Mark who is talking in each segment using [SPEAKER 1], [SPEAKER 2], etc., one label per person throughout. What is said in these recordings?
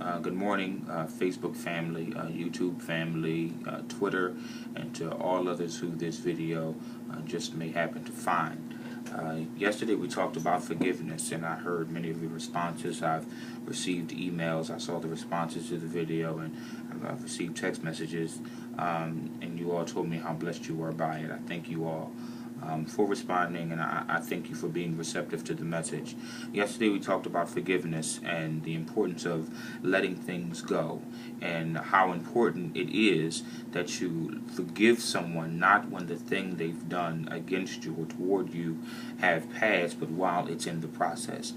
[SPEAKER 1] Good morning, Facebook family, YouTube family, Twitter, and to all others who this video just may happen to find. Yesterday we talked about forgiveness, and I heard many of your responses. I've received emails, I saw the responses to the video, and I've received text messages, and you all told me how blessed you were by it. I thank you all for responding, and I thank you for being receptive to the message. Yesterday we talked about forgiveness and the importance of letting things go, and how important it is that you forgive someone, not when the thing they've done against you or toward you have passed, but while it's in the process.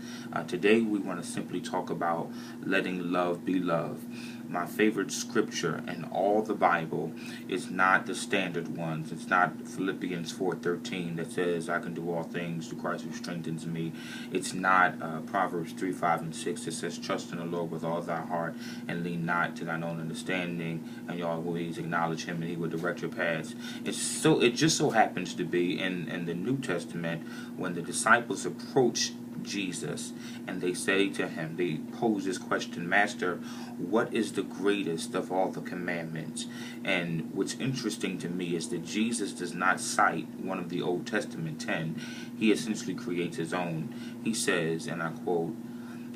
[SPEAKER 1] Today we want to simply talk about letting love be love. My favorite scripture in all the Bible is not the standard ones. It's not Philippians 4:13 that says I can do all things through Christ who strengthens me. It's not Proverbs 3:5 and 6 that says trust in the Lord with all thy heart and lean not to thine own understanding, and you always acknowledge him and he will direct your paths. It just so happens to be in the New Testament when the disciples approach Jesus and they say to him, they pose this question, Master, what is the greatest of all the commandments? And what's interesting to me is that Jesus does not cite one of the Old Testament 10. He essentially creates his own. He says, and I quote,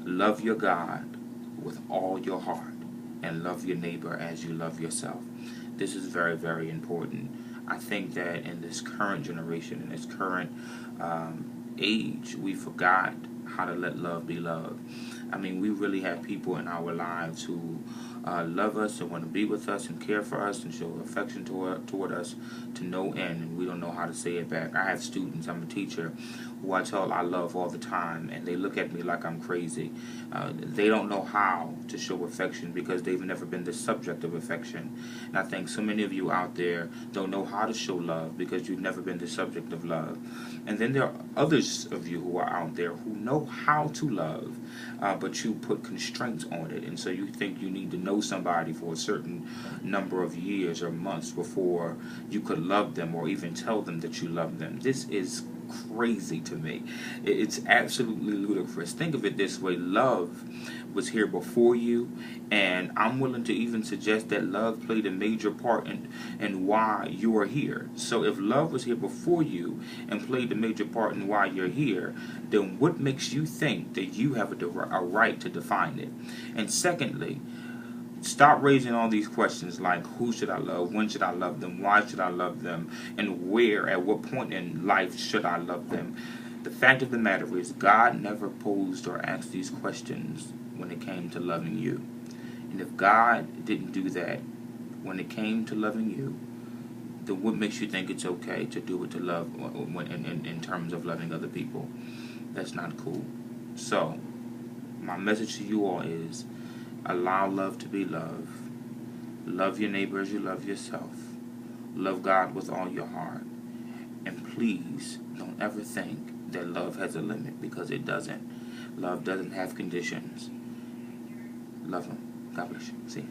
[SPEAKER 1] love your God with all your heart and love your neighbor as you love yourself. This is very, very important. I think that in this current generation, in this current age, we forgot how to let love be love. I mean, we really have people in our lives who love us and want to be with us and care for us and show affection toward us to no end, and we don't know how to say it back. I have students, I'm a teacher, who I tell I love all the time, and they look at me like I'm crazy. They don't know how to show affection because they've never been the subject of affection. And I think so many of you out there don't know how to show love because you've never been the subject of love. And then there are others of you who are out there who know how to love, but you put constraints on it, and so you think you need to know somebody for a certain number of years or months before you could love them or even tell them that you love them. This is crazy to me. It's absolutely ludicrous. Think of it this way: love was here before you, and I'm willing to even suggest that love played a major part in why you are here. So if love was here before you and played a major part in why you're here, then what makes you think that you have a right to define it? And secondly, stop raising all these questions like who should I love, when should I love them, why should I love them, and where, at what point in life should I love them. The fact of the matter is God never posed or asked these questions when it came to loving you. And if God didn't do that when it came to loving you, then what makes you think it's okay to do it to love in terms of loving other people? That's not cool. So my message to you all is allow love to be love. Love your neighbor as you love yourself. Love God with all your heart. And please don't ever think that love has a limit, because it doesn't. Love doesn't have conditions. Love them. God bless you. See you.